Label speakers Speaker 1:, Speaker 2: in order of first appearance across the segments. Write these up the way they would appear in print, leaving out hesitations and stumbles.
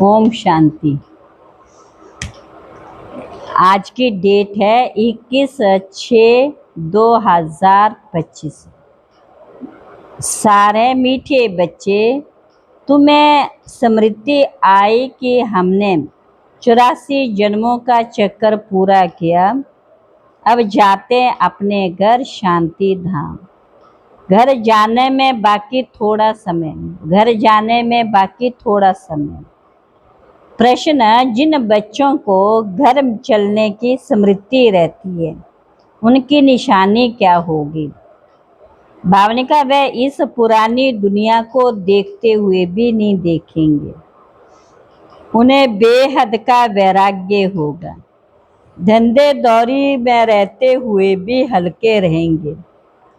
Speaker 1: ओम शांति। आज की डेट है 21/6/2025। सारे मीठे बच्चे, तुम्हें स्मृति आई कि हमने 84 जन्मों का चक्कर पूरा किया। अब जाते अपने घर शांति धाम। घर जाने में बाकी थोड़ा समय। प्रश्न: जिन बच्चों को घर चलने की स्मृति रहती है उनकी निशानी क्या होगी? भावनिका: वे इस पुरानी दुनिया को देखते हुए भी नहीं देखेंगे। उन्हें बेहद का वैराग्य होगा। धंधे दौरी में रहते हुए भी हल्के रहेंगे।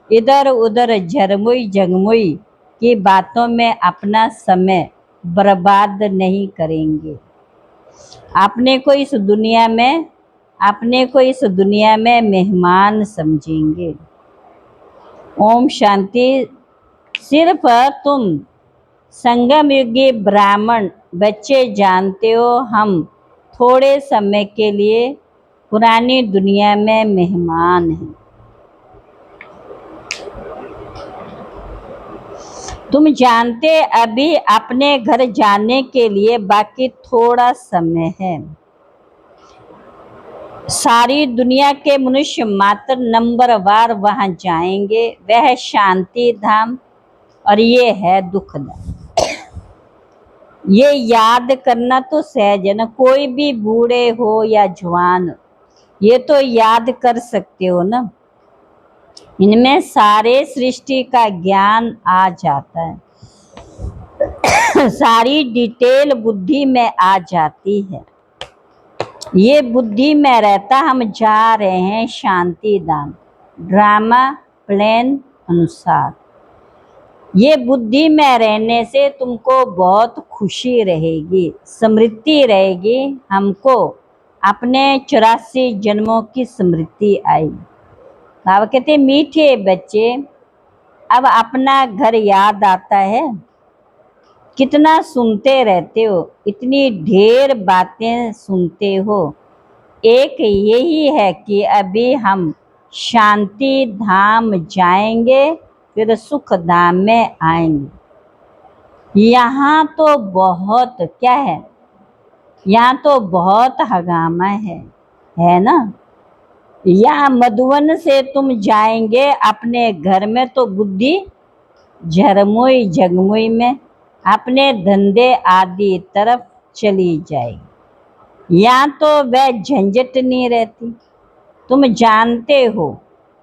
Speaker 1: इधर उधर झरमुई झगमुई की बातों में अपना समय बर्बाद नहीं करेंगे। अपने को इस दुनिया में मेहमान समझेंगे। ओम शांति। सिर्फ तुम संगम युगी ब्राह्मण बच्चे जानते हो, हम थोड़े समय के लिए पुरानी दुनिया में मेहमान हैं। तुम जानते अभी अपने घर जाने के लिए बाकी थोड़ा समय है। सारी दुनिया के मनुष्य मात्र नंबरवार वहां जाएंगे। वह शांति धाम और ये है दुख धाम। ये याद करना तो सहज है ना। कोई भी बूढ़े हो या जवान, ये तो याद कर सकते हो ना। इनमें सारे सृष्टि का ज्ञान आ जाता है। सारी डिटेल बुद्धि में आ जाती है। ये बुद्धि में रहता हम जा रहे हैं शांति धाम, ड्रामा प्लान अनुसार। ये बुद्धि में रहने से तुमको बहुत खुशी रहेगी, समृद्धि रहेगी। हमको अपने 84 जन्मों की स्मृति आई। बाबा कहते मीठे बच्चे, अब अपना घर याद आता है। कितना सुनते रहते हो, इतनी ढेर बातें सुनते हो। एक यही है कि अभी हम शांति धाम जाएंगे, फिर सुख धाम में आएंगे। यहाँ तो बहुत क्या है, यहाँ तो बहुत हगामा है ना। यहाँ मधुवन से तुम जाएंगे अपने घर में तो बुद्धि झरमुई झगमुई में अपने धंधे आदि तरफ चली जाएगी। यहाँ तो वह झंझट नहीं रहती। तुम जानते हो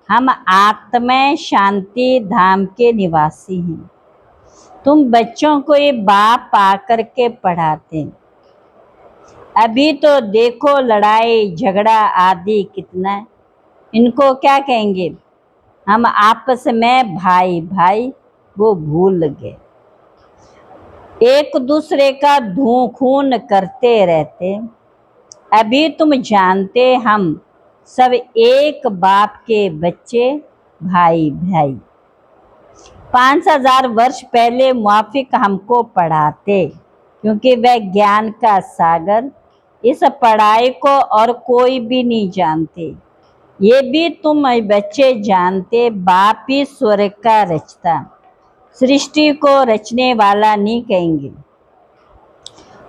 Speaker 1: हम आत्मा शांति धाम के निवासी हैं। तुम बच्चों को ये बाप आकर के पढ़ाते हैं। अभी तो देखो लड़ाई झगड़ा आदि कितना है। इनको क्या कहेंगे? हम आपस में भाई भाई वो भूल गए। एक दूसरे का खून करते रहते। अभी तुम जानते हम सब एक बाप के बच्चे, भाई भाई। 5000 वर्ष पहले मुआफिक हमको पढ़ाते, क्योंकि वह ज्ञान का सागर। इस पढ़ाई को और कोई भी नहीं जानते। ये भी तुम बच्चे जानते, बाप ही स्वर्ग का रचता, सृष्टि को रचने वाला नहीं कहेंगे।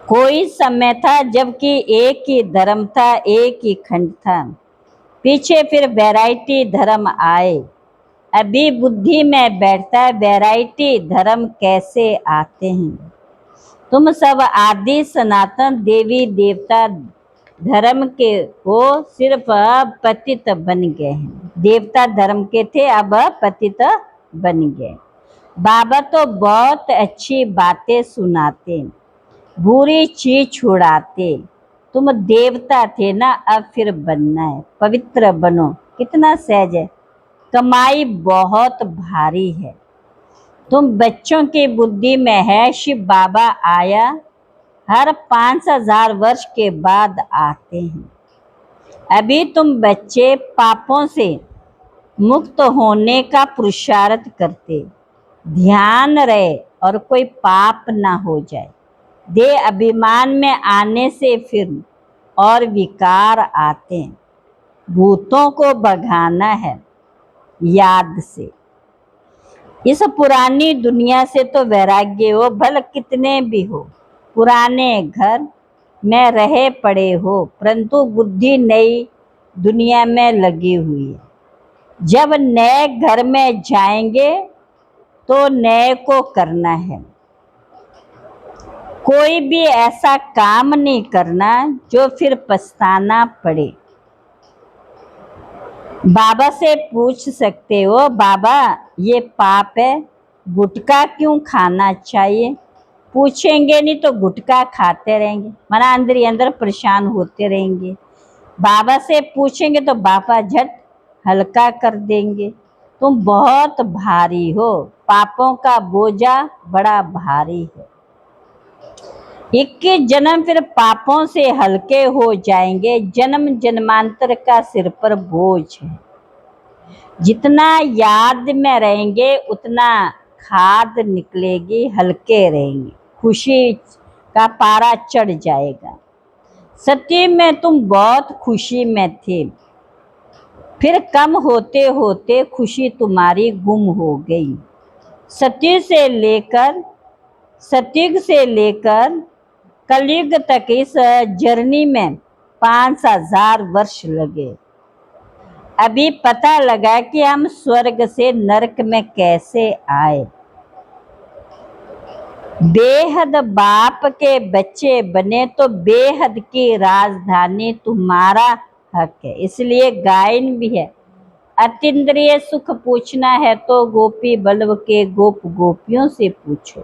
Speaker 1: कोई समय था जबकि एक ही धर्म था, एक ही खंड था। पीछे फिर वैरायटी धर्म आए। अभी बुद्धि में बैठता है वैरायटी धर्म कैसे आते हैं। तुम सब आदि सनातन देवी देवता धर्म के हो, सिर्फ पतित बन गए हैं। देवता धर्म के थे, अब पतित बन गए। बाबा तो बहुत अच्छी बातें सुनाते, बुरी चीज छुड़ाते। तुम देवता थे ना, अब फिर बनना है, पवित्र बनो। कितना सहज है। कमाई बहुत भारी है। तुम बच्चों की बुद्धि में है शिव बाबा आया, हर 5000 वर्ष के बाद आते हैं। अभी तुम बच्चे पापों से मुक्त होने का पुरुषार्थ करते। ध्यान रहे और कोई पाप ना हो जाए। दे अभिमान में आने से फिर और विकार आते हैं। भूतों को भगाना है याद से। इस पुरानी दुनिया से तो वैराग्य हो, भले कितने भी हो। पुराने घर में रहे पड़े हो, परंतु बुद्धि नई दुनिया में लगी हुई है। जब नए घर में जाएंगे तो नए को करना है। कोई भी ऐसा काम नहीं करना जो फिर पछताना पड़े। बाबा से पूछ सकते हो, बाबा ये पाप है, गुटखा क्यों खाना चाहिए? पूछेंगे नहीं तो गुटखा खाते रहेंगे, मना अंदर ही अंदर परेशान होते रहेंगे। बाबा से पूछेंगे तो बाबा झट हल्का कर देंगे। तुम बहुत भारी हो, पापों का बोझा बड़ा भारी है। 21 जन्म फिर पापों से हल्के हो जाएंगे। जन्म जन्मांतर का सिर पर बोझ है। जितना याद में रहेंगे उतना खाद निकलेगी, हल्के रहेंगे, खुशी का पारा चढ़ जाएगा। सत्य में तुम बहुत खुशी में थे, फिर कम होते होते खुशी तुम्हारी गुम हो गई। सत्युग से लेकर कलयुग तक इस जर्नी में 5000 वर्ष लगे। अभी पता लगा कि हम स्वर्ग से नरक में कैसे आए। बेहद बाप के बच्चे बने तो बेहद की राजधानी तुम्हारा हक है। इसलिए गायन भी है, अतीन्द्रिय सुख पूछना है तो गोपी बल्लभ के गोप गोपियों से पूछो।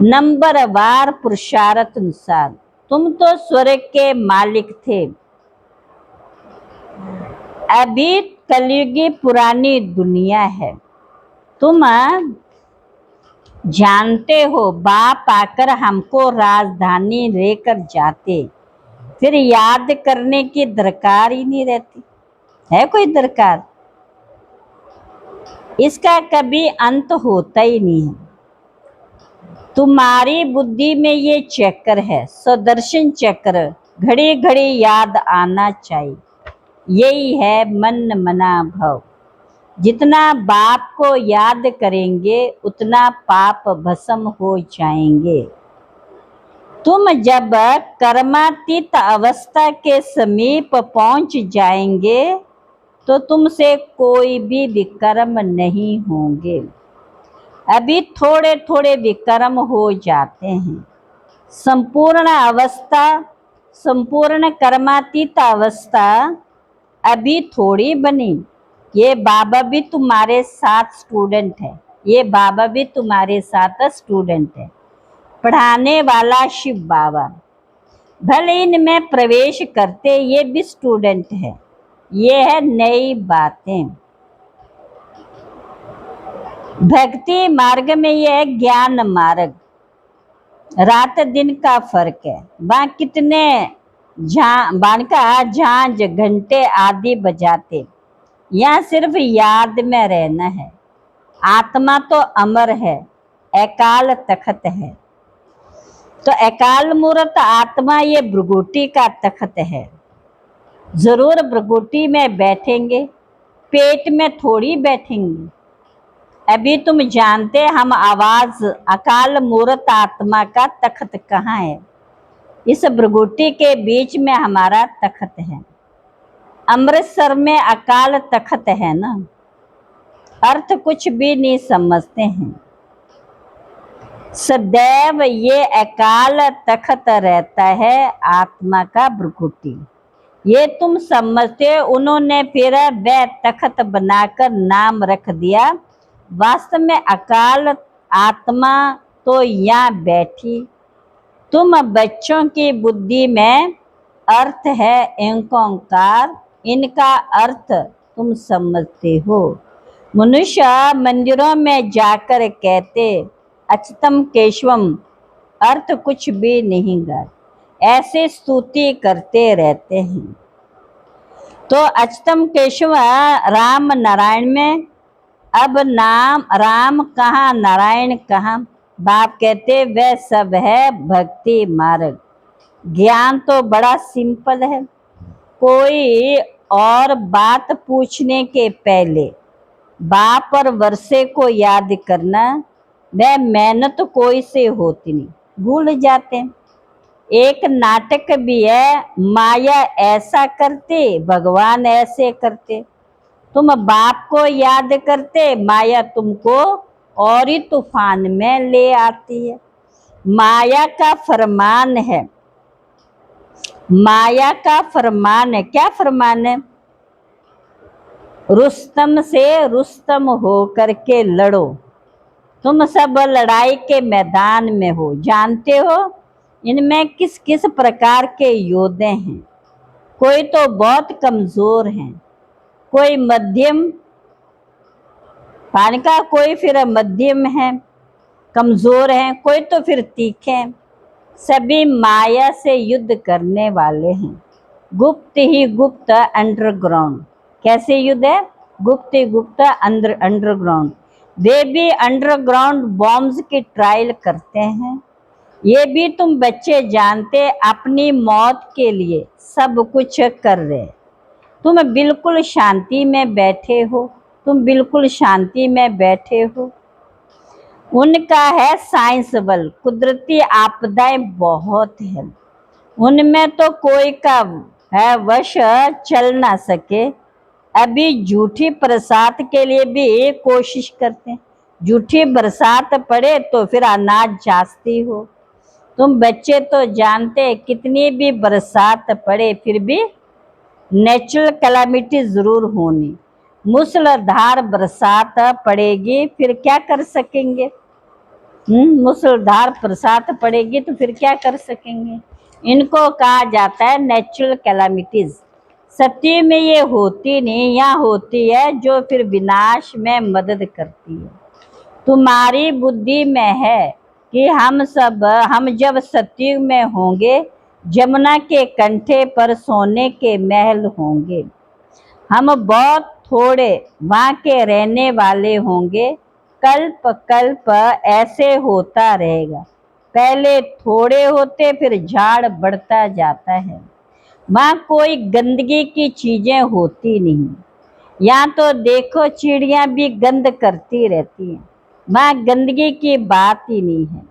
Speaker 1: नंबरवार पुरुषार्थ अनुसार तुम तो स्वर्ग के मालिक थे, अभी कलयुगी पुरानी दुनिया है। तुम जानते हो, बाप आकर हमको राजधानी लेकर जाते, फिर याद करने की दरकार ही नहीं रहती है। कोई दरकार, इसका कभी अंत होता ही नहीं है। तुम्हारी बुद्धि में ये चक्र है, सुदर्शन चक्र, घड़ी घड़ी याद आना चाहिए। यही है मन मना भव। जितना बाप को याद करेंगे उतना पाप भस्म हो जाएंगे। तुम जब कर्मातीत अवस्था के समीप पहुंच जाएंगे तो तुमसे कोई भी विकर्म नहीं होंगे। अभी थोड़े थोड़े विकर्म हो जाते हैं। संपूर्ण कर्मातीत अवस्था अभी थोड़ी बनी। ये बाबा भी तुम्हारे साथ स्टूडेंट है, ये बाबा भी तुम्हारे साथ स्टूडेंट है। पढ़ाने वाला शिव बाबा, भले इनमें प्रवेश करते ये भी स्टूडेंट है। ये है नई बातें। भक्ति मार्ग में ये है ज्ञान मार्ग, रात दिन का फर्क है। वहां कितने झांझ घंटे आदि बजाते, यहाँ सिर्फ याद में रहना है। आत्मा तो अमर है, अकाल तखत है। तो अकाल मूर्त आत्मा ये भृगुटी का तखत है। जरूर भृगुटी में बैठेंगे, पेट में थोड़ी बैठेंगे। अभी तुम जानते हम आवाज अकाल मूर्त आत्मा का तखत कहाँ है? इस भृगुटी के बीच में हमारा तखत है। अमृतसर में अकाल तखत है ना, अर्थ कुछ भी नहीं समझते हैं। सदैव ये अकाल तखत रहता है आत्मा का भृगुटी। ये तुम समझते, उन्होंने फिर वह तखत बनाकर नाम रख दिया। वास्तव में अकाल आत्मा तो यहाँ बैठी। तुम बच्चों की बुद्धि में अर्थ है ओंकार, इनका अर्थ तुम समझते हो। मनुष्य मंदिरों में जाकर कहते अच्युतम केशवम, अर्थ कुछ भी नहीं गा, ऐसे स्तुति करते रहते हैं। तो अच्युतम केशव राम नारायण में, अब नाम राम कहाँ नारायण कहाँ? बाप कहते वह सब है भक्ति मार्ग। ज्ञान तो बड़ा सिंपल है। कोई और बात पूछने के पहले बाप और वर्षे को याद करना, वह मेहनत कोई से होती नहीं, भूल जाते हैं। एक नाटक भी है, माया ऐसा करते भगवान ऐसे करते। तुम बाप को याद करते, माया तुमको और ही तूफान में ले आती है। माया का फरमान है, माया का फरमान है। क्या फरमान है? रुस्तम से रुस्तम हो करके लड़ो। तुम सब लड़ाई के मैदान में हो, जानते हो इनमें किस किस प्रकार के योद्धे हैं। कोई तो बहुत कमजोर हैं, कोई मध्यम पानी का, कोई फिर मध्यम है, कमजोर हैं, कोई तो फिर तीखे हैं। सभी माया से युद्ध करने वाले हैं। गुप्त ही गुप्त अंडरग्राउंड। कैसे युद्ध है? गुप्त ही गुप्त अंडरग्राउंड। वे भी अंडरग्राउंड बॉम्ब्स की ट्रायल करते हैं। ये भी तुम बच्चे जानते, अपनी मौत के लिए सब कुछ कर रहे। तुम बिल्कुल शांति में बैठे हो, तुम बिल्कुल शांति में बैठे हो। उनका है साइंस बल, कुदरती आपदाएं बहुत है, उनमें तो कोई का है वश चल ना सके। अभी झूठी बरसात के लिए भी कोशिश करते हैं। झूठी बरसात पड़े तो फिर अनाज जास्ती हो। तुम बच्चे तो जानते, कितनी भी बरसात पड़े फिर भी नेचुरल कैलामिटी जरूर होनी। मूसलाधार बरसात पड़ेगी, फिर क्या कर सकेंगे? मूसलाधार बरसात पड़ेगी तो फिर क्या कर सकेंगे? इनको कहा जाता है नेचुरल कैलामिटीज। सत्य में ये होती नहीं, यहाँ होती है जो फिर विनाश में मदद करती है। तुम्हारी बुद्धि में है कि हम जब सत्युग में होंगे, जमुना के कंठे पर सोने के महल होंगे। हम बहुत थोड़े वहाँ के रहने वाले होंगे। कल्प कल्प ऐसे होता रहेगा। पहले थोड़े होते, फिर झाड़ बढ़ता जाता है। वहाँ कोई गंदगी की चीजें होती नहीं। यहाँ तो देखो चिड़िया भी गंद करती रहती हैं, वहाँ गंदगी की बात ही नहीं है।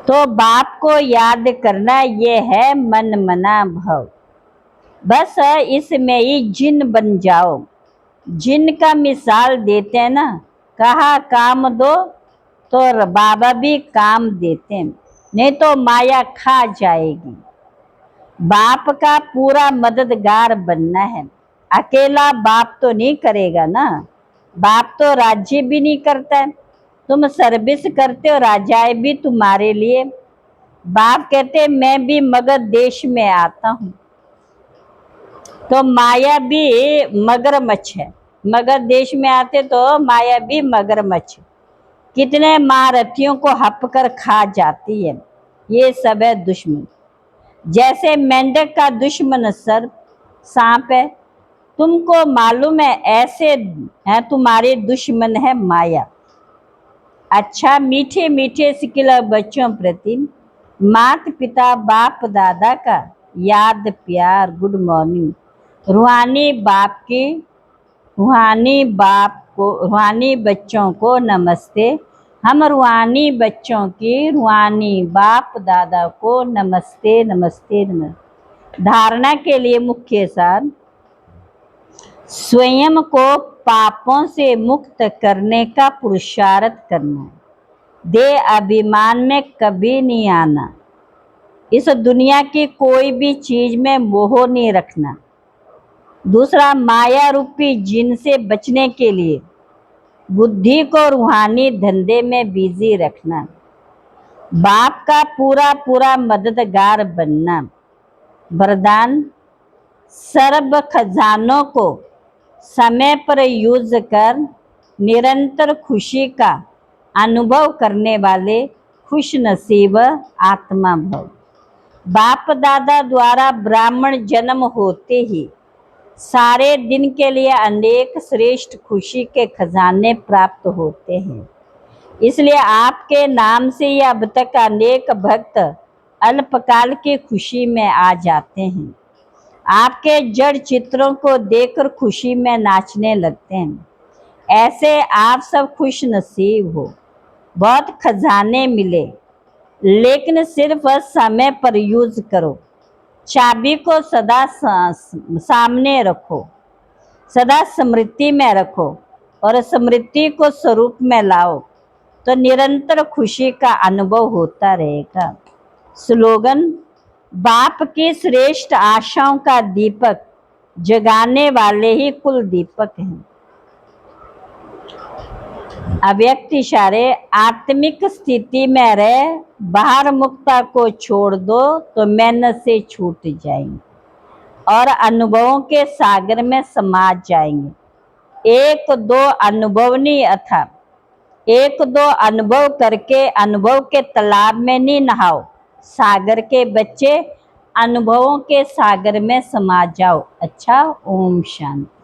Speaker 1: तो बाप को याद करना, ये है मन मना भव। बस इसमें ही जिन बन जाओ। जिन का मिसाल देते हैं ना, कहा काम दो तो बाबा भी काम देते हैं, नहीं तो माया खा जाएगी। बाप का पूरा मददगार बनना है। अकेला बाप तो नहीं करेगा ना, बाप तो राज्य भी नहीं करता है। तुम सर्विस करते हो, राजाए भी तुम्हारे लिए। बाप कहते मैं भी मगध देश में आता हूँ, तो माया भी मगरमच्छ है। मगध देश में आते तो माया भी मगरमच्छ, कितने महारथियों को हप कर खा जाती है। ये सब है दुश्मन। जैसे मेंढक का दुश्मन सर्प सांप है, तुमको मालूम है, ऐसे है तुम्हारे दुश्मन है माया। अच्छा, मीठे मीठे सिकिला बच्चों प्रति मात पिता बाप दादा का याद प्यार गुड मॉर्निंग। रूहानी बाप की, रूहानी बच्चों को नमस्ते। हम रूहानी बच्चों की, रूहानी बाप दादा को नमस्ते नमस्ते नमस्ते। धारणा के लिए मुख्य सार, स्वयं को पापों से मुक्त करने का पुरुषार्थ करना है। देह अभिमान में कभी नहीं आना। इस दुनिया की कोई भी चीज में मोह नहीं रखना। दूसरा, माया रूपी जिन से बचने के लिए बुद्धि को रूहानी धंधे में बिजी रखना। बाप का पूरा पूरा मददगार बनना। वरदान, सर्व खजानों को समय पर यूज कर निरंतर खुशी का अनुभव करने वाले खुश नसीब आत्मा भव। बाप दादा द्वारा ब्राह्मण जन्म होते ही सारे दिन के लिए अनेक श्रेष्ठ खुशी के खजाने प्राप्त होते हैं। इसलिए आपके नाम से ही अब तक अनेक भक्त अल्पकाल की खुशी में आ जाते हैं। आपके जड़ चित्रों को देखकर खुशी में नाचने लगते हैं। ऐसे आप सब खुश नसीब हो। बहुत खजाने मिले, लेकिन सिर्फ समय पर यूज करो। चाबी को सदा सामने रखो, सदा स्मृति में रखो और स्मृति को स्वरूप में लाओ, तो निरंतर खुशी का अनुभव होता रहेगा। स्लोगन: बाप की श्रेष्ठ आशाओं का दीपक जगाने वाले ही कुल दीपक हैं। अव्यक्त इशारे: आत्मिक स्थिति में रह, बाहर मुक्ता को छोड़ दो तो मेहनत से छूट जाएंगे और अनुभवों के सागर में समा जाएंगे। एक दो अनुभव नहीं, अथा एक दो अनुभव करके अनुभव के तालाब में नहीं नहाओ। सागर के बच्चे, अनुभवों के सागर में समा जाओ। अच्छा, ओम शांति।